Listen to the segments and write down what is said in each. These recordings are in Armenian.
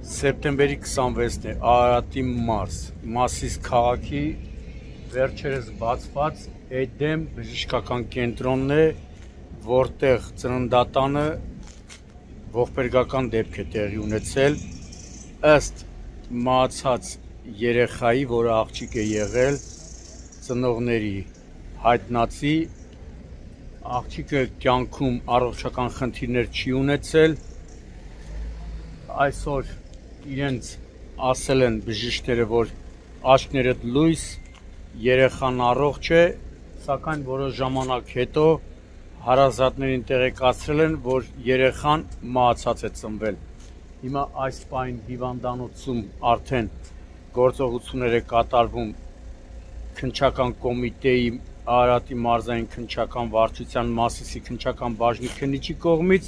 Սեպտեմբերի 26-ն է, Արարատի մարզ, Մասիս քաղաքի վերջերս բացված Էդեմ բժշկական կենտրոնն է, որտեղ ծննդատանը ողբերգական դեպք է տեղի ունեցել, ըստ մահացած երեխայի, որը աղջիկ է եղել, ծնողների հայտնածի, աղջիկը կյանքում առողջական խնդիրներ չի ունեցել, այսօր իրենց ասել են բժիշկները, որ աչքներդ լույս, երեխան առողջ է, սակայն որոշ ժամանակ հետո հարազատներին տեղեկացրել են, որ երեխան մահացած է ծնվել։ Հիմա այս պահին հիվանդանոցում արդեն գործողություններ է կատարվում քննչական կոմիտեի, Արարատի մարզային քննչական վարչության, Մասիսի քննչական բաժնի քննիչի կողմից,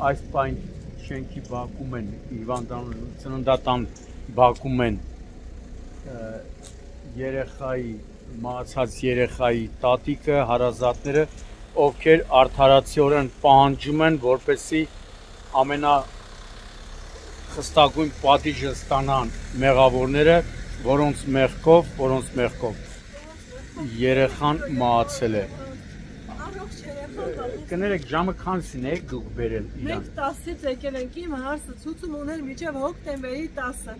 այս պահին շենքի բակում են, ծննդատան բակում են մահացած երեխայի տատիկը, հարազատները, ովքեր արդարացիորեն պահանջում են, որպեսզի ամենախստագույն պատիժը ստանան մեղավորները, որոնց մեղքով երեխան մահացել է։ Կներեք, ժամը քանիսին եք դուք բերել իրան։ Մենք 10-ից եկել ենք, իմ հարսը ցուցում ուներ մինչև հոկտեմբերի 10-ը։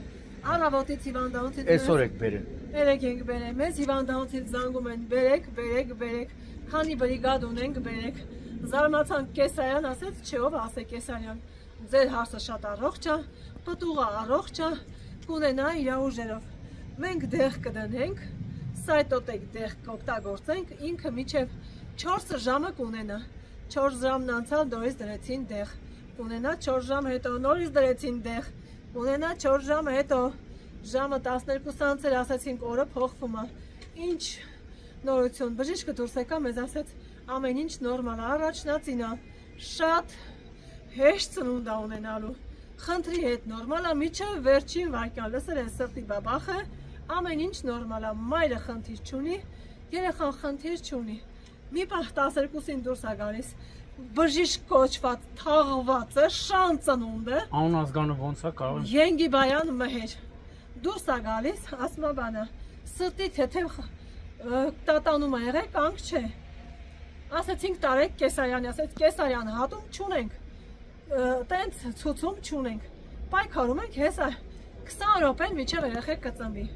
Առավոտից հիվանդանոցից Այսօր եք բերել։ Երեք ենք բերել։ Մեզ հիվանդանոցից զանգում են, բերեք, քանի բրիգադ ունենք, բերեք։ Զարմացանք, Կեսարյան ասեց, չէ, ով ասե Կեսարյան։ Ձեր հարսը շատ առողջ է, պտուղը առողջ է, կունենա իր ուժերով։ Մենք դեղ կդնենք, սայտոտեք դեղ կօգտագործենք, ինքը մինչև 4 ժամը կունենա։ 4 ժամն անցալ նորից դրեցին դեղ, կունենա 4 ժամ հետո նորից դրեցին դեղ, կունենա 4 ժամ հետո, ժամը 12 անցել, ասեցինք օրը փոխվում է, ինչ նորություն, բժիշկը դուրս եկա մեզ ասեց ամեն ինչ նորմալ է, առաջնածին է, շատ հեշտ ծնունդ է ունենալու, խնդրի հետ նորմալ է, միջև վերջին վայրկյան լսել են սրտի բաբախը, ամեն ինչ նորմալ է, մայրը խնդիր չունի, երեխան խնդիր չունի։ Մի պահ 12-ին դուրս է գալիս, բժիշկ կոչված, թաղված է, շան ծնունդ է։ Անուն ազգանը ոնց է կարող։ Ենգիբայան Մհեր։ Դուրս է գալիս, ասում է բանը, սրտի թեթև տատանում է եղել, կանգ չէ։ Ասեցինք տարեք Կեսարյանի, ասեց Կեսարյան հատում չունենք, տենց ցուցում չունենք, պայքարում ենք, հեսա 20 րոպեն միջև երեխեք կծնվի։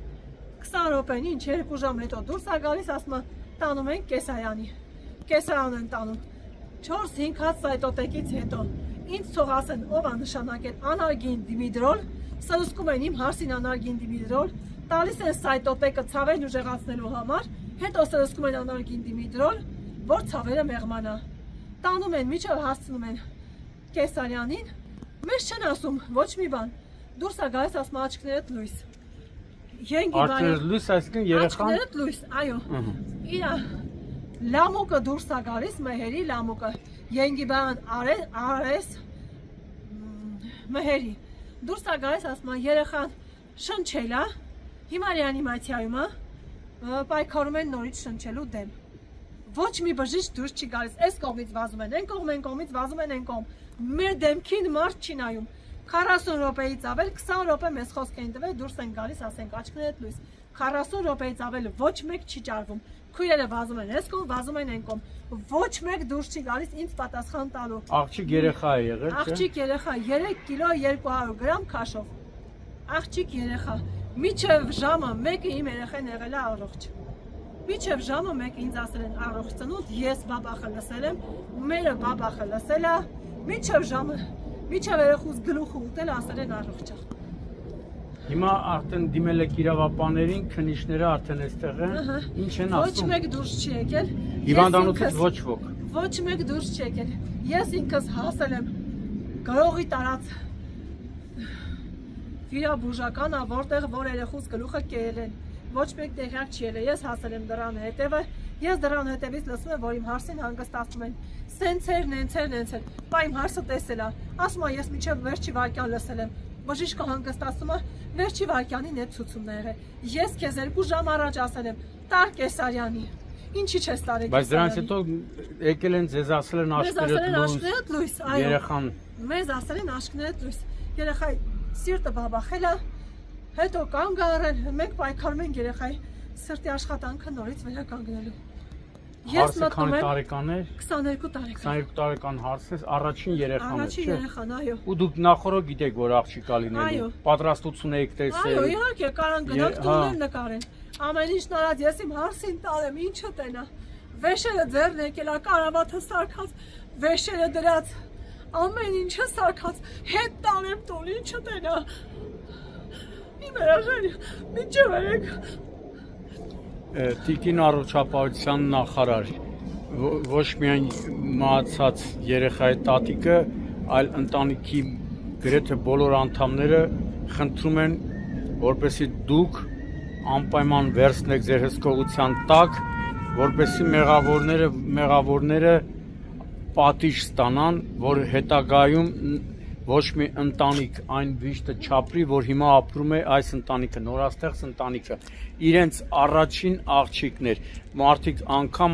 20 րոպեն ինչ 2 ժամ հետո դուրս է գալիս, ասում է տանում ենք Կեսարյանի, Կեսարյան են տանում, 4-5 հատ սայտոտեկից հետո, ինձ թող ասեն ով է նշանակել անարգին դիմիդրոլ, սրսկում են իմ հարսին անարգին դիմիդրոլ, տալիս են սայտոտեկը ցավերն ուժեղացնելու համար, հետո սրսկում են անարգին դիմիդրոլ, որ ցավերը մեղմանա, տանում են, միջև հասցնում են Կեսարյանին, մեզ չեն ասում ոչ մի բան, դուրս է գալիս ասում աչքներդ լույս, Աչքներդ լույս, այսինքն երեխան։ Աչքներդ լույս, այո։ Իր լամուկը դուրս է գալիս, Մհերի լամուկը, Ենգիբայան Արես Մհերի։ Դուրս է գալիս, ասում է երեխան շնչել է, հիմա ռեանիմացիայում է, պայքարում են նորից շնչելու դեմ։ Ոչ մի բժիշկ դուրս չի գալիս, այս կողմից վազում են, այն կողմից վազում են, այն կողմ։ Մեր դեմքին մարդ չի նայում։ 40 րոպեից ավել, 20 րոպե մեզ խոսք են տվել, դուրս են գալիս, ասենք աչքներդ լույս, 40 րոպեից ավել ոչ մեկ չի ճարվում, քույրերը վազում են այս կողմ, վազում են այն կողմ, ոչ մեկ դուրս չի գալիս ինձ պատասխան տալու։ Աղջիկ երեխա է եղել, չէ՞։ Աղջիկ երեխա, 3 կիլո 200 գրամ քաշով, աղջիկ երեխա, միջև ժամը մեկը իմ երեխան եղել է առողջ, միջև ժամը մեկը ինձ ասել են առողջ ծնունդ, ես բաբախը լսել եմ, մերը բաբախը լսել է, միջև ժամը Միջև երեխուց գլուխը ուտել ասել են առողջ է։ Հիմա արդեն դիմել եք իրավապաներին, քննիչները արդեն այստեղ են, ինչ են ասում։ Ոչ մեկ դուրս չի եկել։ Հիվանդանոցից ոչ ոք։ Ոչ մեկ դուրս չի եկել։ Ես ինքս հասել եմ գրողի տարած վիրաբուժականը, որտեղ որ երեխուց գլուխը կերել են։ Ոչ մեկ տեղյակ չի ելել։ Ես հասել եմ դրան հետևը, ես դրան հետևից լսում եմ, որ իմ հարսին հանգստացնում են։ Սենցեր, նենցեր, պա իմ հարսը տեսել է, ասում է ես միջև վերջի վայրկյան լսել եմ, բժիշկը հանգստացում է, վերջի վայրկյանին այդ ցուցումն է եղել, ես քեզ 2 ժամ առաջ ասել եմ, տար Կեսարյանի, ինչի չես տարել Կեսարյանի։ Բայց դրանից հետո եկել են ձեզ ասել են աչքներդ լույս, երեխան։ Մեզ ասել են աչքներդ լույս, երեխա սիրտը բաբախել է, հետո կանգ առել, մենք պայքարում ենք երեխայի սրտի աշխատանքը նորից վերականգնելու։ Հարսը քանի տարեկան էր։ 22 տարեկան։ 22 տարեկան հարսես, առաջին երեխան է, Առաջին երեխան, այո։ Ու դուք նախորդ գիտեք, որ աղջիկա լինելու։ Պատրաստություն եք տեսել։ Այո, իհարկե, կարան գնանք տունել նկարեն։ Ամեն ինչ նարած, ես իմ հարսին տալեմ, ինչը տենա։ Վեշերը ձեռն եկել, կարավաթը սարքած, վեշերը դրած, ամեն ինչը սարքած, հետ տանեմ տուն, ինչը տենա։ Իմ երեխան, մինչև երեք։ Տիկին առողջապահության նախարար, ոչ միայն մահացած երեխայի տատիկը, այլ ընտանիքի գրեթե բոլոր անդամները խնդրում են, որպեսզի դուք անպայման վերցնեք ձեր հսկողության տակ, որպեսզի մեղավորները պատիժ ստանան, որ հետագայում ոչ մի ընտանիք այն վիշտը չապրի, որ հիմա ապրում է այս ընտանիքը, նորաստեղծ ընտանիքը, իրենց առաջին աղջիկներ, մարդիկ անգամ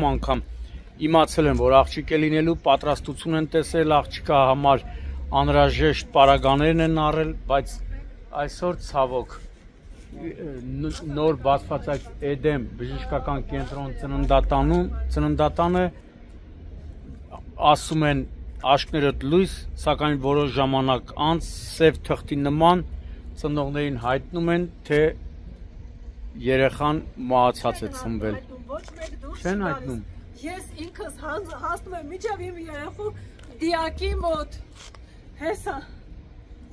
իմացել են, որ աղջիկ է լինելու, պատրաստություն են տեսել աղջիկա համար, անհրաժեշտ պարագաներն են առել, բայց այսօր ցավոք նոր բացված այդ Էդեմ բժշկական կենտրոն ծննդատանը ասում են աշկներդ լույս, սակայն որոշ ժամանակ անց սև թղթի նման ծնողներին հայտնում են, թե երեխան մահացած է ծնվել։ Չեն հայտնում։ Ես ինքս հասնում եմ միջև իմ երեխու դիակի մոտ։ Հեսա։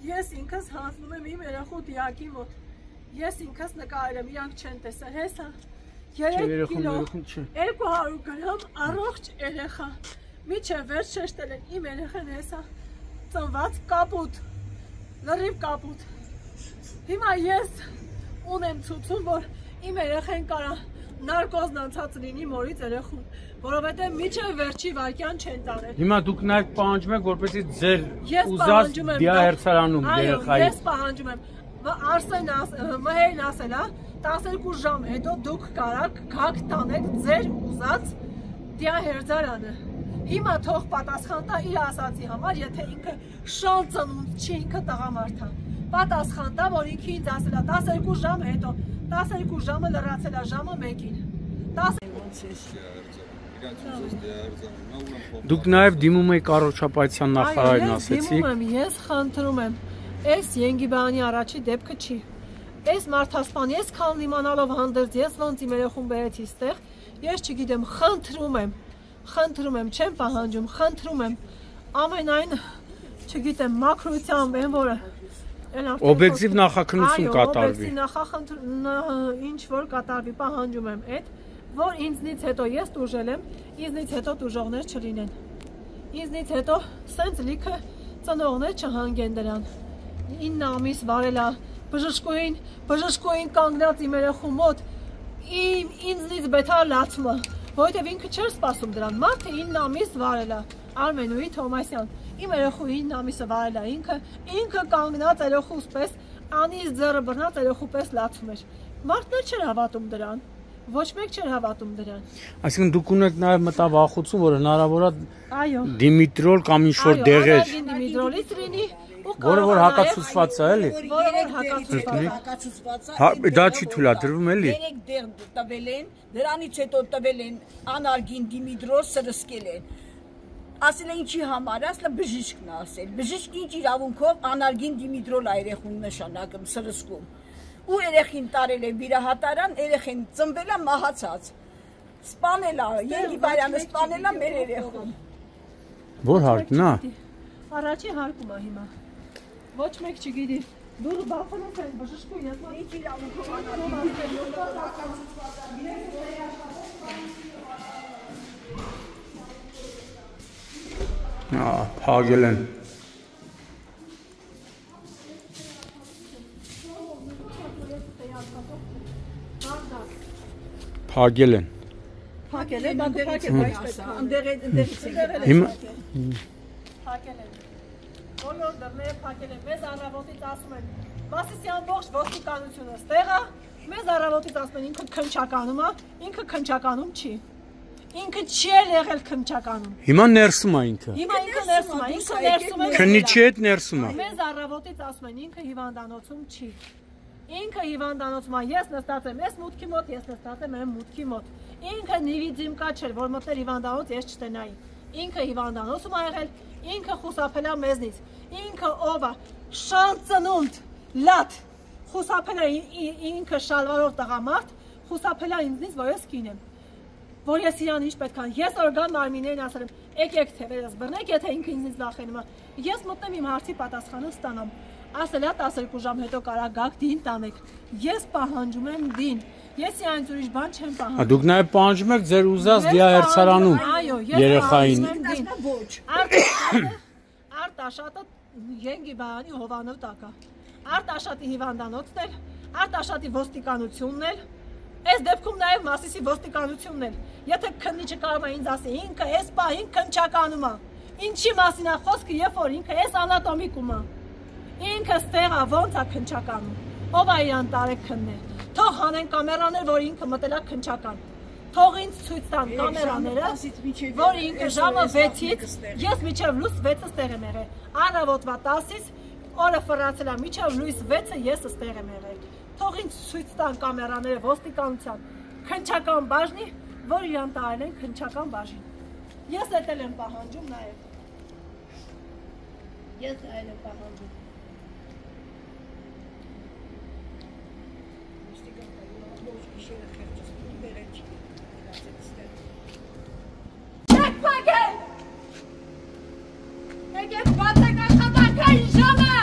Ես ինքս հասնում եմ իմ երեխու դիակի մոտ։ Ես ինքս նկարել եմ, իրանք չեն տեսել, հեսա։ 3 կիլո 200 գրամ առողջ երեխա։ Միջև վերջ շեշտել են իմ երեխան հեսա, ծնված կապուտ, լրիվ կապուտ։ Հիմա ես ունեմ ցույցում, որ իմ երեխան կարա նարկոզն անցած լինի մորից երեխուն, որովհետև միջև վերջի վայրկյան չեն տանել։ Հիմա դուք նաև պահանջում եք, որպեսզի ձեր ուզած դիահերձարանում երեխայի։ Ես պահանջում եմ, Մհերն ասել է, 12 ժամ հետո դուք կարաք գաք տանեք ձեր ուզած դիահերձարանը։ Հիմա թող պատասխան տա իր ասացի համար, եթե ինքը շան ծնունդ չի, ինքը տղամարդ է։ Պատասխան տա, որ ինքը ինձ ասել է 12 ժամ հետո, 12 ժամը լրացել է ժամը 1-ին։ Դուք նաև դիմում եք առողջապահության նախարարին, ասեցիք։ Դիմում եմ, ես խնդրում եմ, այս Ենգիբյանի առաջի դեպքը չի։ Այս մարդասպան, ես քան իմանալով հանդերձ, ես ոնց իմ երեխուն բերեցի ստեղ, ես չգիտեմ, խնդրում եմ, չեմ պահանջում, խնդրում եմ, ամենայն, չգիտեմ, մաքրությամբ, են որը, օբյեկտիվ նախաքննություն կատարվի։ Ինչ որ կատարվի, պահանջում եմ այդ, որ ինձնից հետո ես տուժել եմ, ինձնից հետո տուժողներ չլինեն, ինձնից հետո սենց լիքը ծնողներ չհանգեն դրան, 9 ամիս վարելա, բժշկուին կանգնած իմ երեխու մոտ, ինձնից բետա լացումը, որովհետև ինքը չէր սպասում դրան, մարդը 9 ամիս վարելա, Արմենուհի Թոմասյան, իմ երեխու 9 ամիսը վարելա, ինքը կանգնած երեխուս պես, անից ձեռը բռնած երեխու պես լացում էր, մարդներ չէր հավատում դրան, ոչ մեկ չէր հավատում դրան։ Այսինքն դուք ունեք նաև մտավախություն, որ հնարավոր է դիմիտրոլ կամ ինչ-որ դեղեր։ Դիմիտրոլից լինի, որը որ հակացուցված է, էլի։ Որը հակացուցված է։ Դա չի թույլատրվում, էլի։ 3 դեղ տվել են, դրանից հետո տվել են անարգին դիմիտրոլ սրսկել են։ Ասել են ինչի համար, ասել է բժիշկն է ասել։ Բժիշկը ինչ իրավունքով անարգին դիմիտրոլ է երեխուն նշանակում սրսկում։ Ու երեխին տարել են վիրահատարան, երեխին ծնվել է մահացած։ Սպանել է, Ենգիբարյանը սպանել է մեր երեխուն։ Որ հարկն է։ Առաջի հարկում է հիմա։ Ոչ մեկ չգիտի։ Դուրս բախոնոց են բժշկու ես ինչ իրավունքով Փագել են։ Փագել են։ Փակել են, բանդը փակել, բայց ընդերից Հիմա փակել են։ Բոլոր դռները փակել են։ Մեզ առավոտից ասում են, Մասիսյան ողջ ոստիկանությունը ստեղ է, մեզ առավոտից ասում են ինքը քննչականում է, ինքը քննչականում չի։ Ինքը չի եղել քննչականում։ Հիմա ներսում է ինքը։ Հիմա ինքը ներսում է, Քննիչի հետ ներսում է։ Մեզ Առավոտից ասում են ինքը հիվանդանոցում չի։ Ինքը հիվանդանոցում է, ես նստած եմ այս մուտքի մոտ, ես նստած եմ այն մուտքի մոտ։ Ինքը նիվիձիմկա չէր, որ մտներ հիվանդանոց ես չտնայի։ Ինքը հիվանդանոցում ա եղել, ինքը խուսափել է մեզնից։ Ինքը ով է, շան ծնունդ, լատ, խուսափել է ինքը շալվարով տղամարդ, խուսափել է ինձնից, որ ես կին եմ։ Որ ես իրան ինչ պետք է, ես օրգան մարմիններին ասել եմ, եկեք թևերս բռնեք, եթե ինքը ինձնից վախենում է։ Ես մտնեմ իմ հարցի պատասխանը ստանամ։ Ասել է 12 ժամ հետո կարա գաք դին տանեք։ Ես պահանջում եմ դին։ Ես իրանց ուրիշ բան չեմ պահանջում։ Դուք նաև պահանջում եք ձեր ուզած դիահերցարանում երեխային։ Ոչ։ Արտաշատը Ենգի բանի հովանով տակա։ Արտաշատի հիվանդանոցն էլ, Արտաշատի ոստիկանությունն էլ, այս դեպքում նաև Մասիսի ոստիկանությունն էլ։ Եթե քննիչը կարող է ինձ ասի, ինքը այս պահին քննչականում է։ Ինչի մասին է խոսքը, երբ որ ինքը այս անատոմիկում է։ Ինքը ստեղ է ոնց է քննչականում։ Ով է իրան տարեք քննել։ Թող հանեն կամերաներ, որ ինքը մտել է քննչական։ Թող ինձ ցույց տան կամերաները, որ ինքը ժամը 6-ից, ես մինչև լույս 6-ը ստեղ եմ եղել։ Առավոտվա 10-ից օրը ֆռացել է մինչև լույս 6-ը ես ստեղ եմ եղել։ Թող ինձ ցույց տան կամերաները ոստիկանության քննչական բաժնի, որ իրան տարել են քննչական բաժին։ Ես էլ եմ պահանջում նաև։ Ես այլ եմ պահանջում։ Եկեք բացեք աշխատանքային ժամը։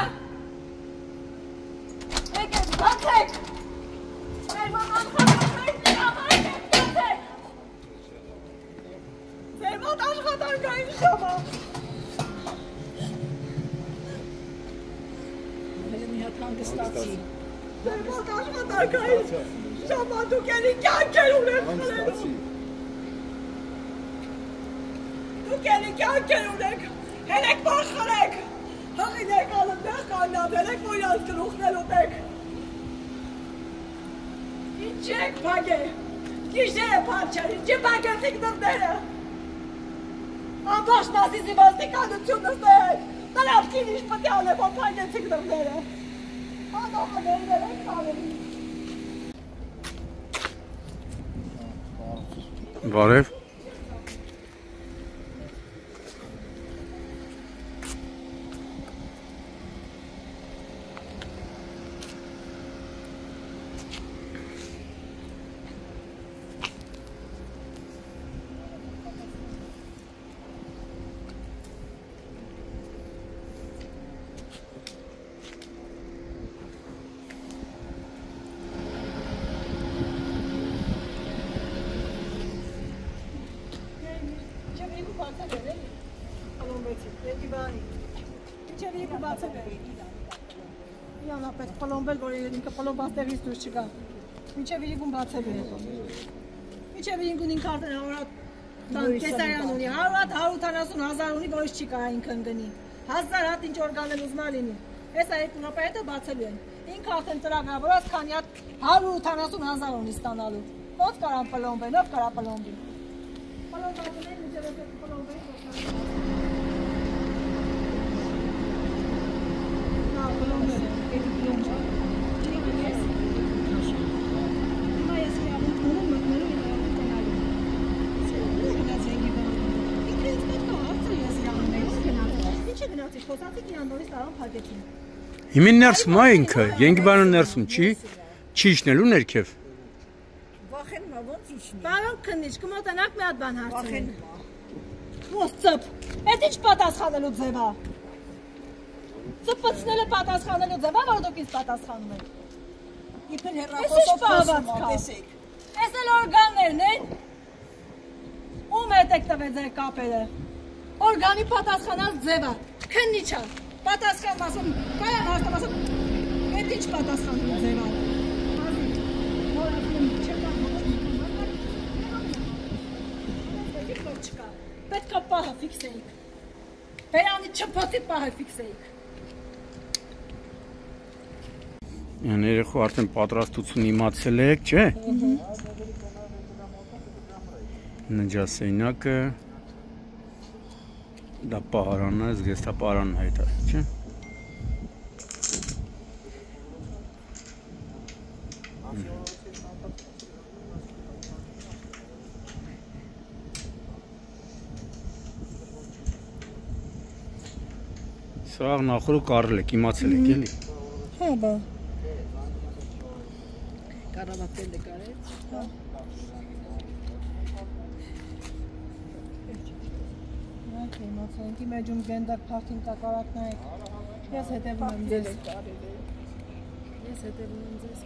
Եկեք բացեք։ Ձեր մոտ աշխատանքային ժամը եկեք բացեք։ Ձեր մոտ աշխատանքային ժամը։ Մի հատ հանգստացի։ Ձեր մոտ աշխատանքային ժամը դուք էլի կյանքեր ունեք խլելու։ Դուք էլի կյանքեր ունեք։ Հելեք որ խրեք, հղին եք ալում դեղ կանատ, հելեք որ իրանց գլուխներ ուտեք։ Ինչ եք պագե, գիշեր է պարչար, ինչ է պագեցիք դրները։ Ամբաշ Մասիսի ոստիկանություն նստեք, տնավքին ինչ պտյալ է, որ պագեցիք դրները։ Անողը ներներ եք կալերի։ Բարև։ Իանա պետք պլոմբել, որ ինքը պլոմբաստեղից դուրս չգա։ Մինչև իրիկուն բացել է հետո։ Մինչև իրիկուն ինքը արդեն հարատ կեսարյան ունի, 100-140 հազար ունի, որից չի կարա ինքն գնի։ 1000 հատ ինչ որ գանել ուզնա լինի։ Այս այդ նոպա հետո բացելու են։ Ինքը արդեն ծրագրավորած քանի հատ 180 հազար ունի ստանալու։ Ոնց կարան պլոմբել, ով կարա պլոմբի։ Պլոմբացել մինչև այդ պլոմբել Հիմին ներսում է ինքը, Ենգիբանը ներսում չի իջնելու ներքև։ Վախենում է ոնց իջնի։ Պարոն քննիչ, կմոտենաք մի հատ բան հարցնեմ։ Ոնց ծփ, այդ ինչ պատասխանելու ձև է։ Ծփծնելը պատասխանելու ձև է, որ դուք ինձ պատասխանում եք։ Իբր հեռախոսով խոսում ա, տեսեք։ Էս էլ օրգաններն են։ Ում հետ եք տվել ձեր կապերը։ Օրգանի պատասխանած ձև է, քննիչ է։ Պատասխան ասում, կայան հաստամ ասում, այդ ինչ պատասխանում ձև է։ Պետք է պահը ֆիքսեիք։ Բերանի չփոցի պահը ֆիքսեիք։ Երեխու արդեն պատրաստություն իմացել եք, չէ՞։ Նջասեյնակը դա պահարանն է, զգեստապահարանն հայտարարել, չէ՞։ Սա նախորդ կարել եք, իմացել եք, էլի։ Հա, բա։ Կարավատել է կարեց։ Հա։ Նայեք, իմացանքի մեջում գենդակ փախին կակարակն եք։ Ես հետևում եմ ձեզ։ Ես հետևում եմ ձեզ։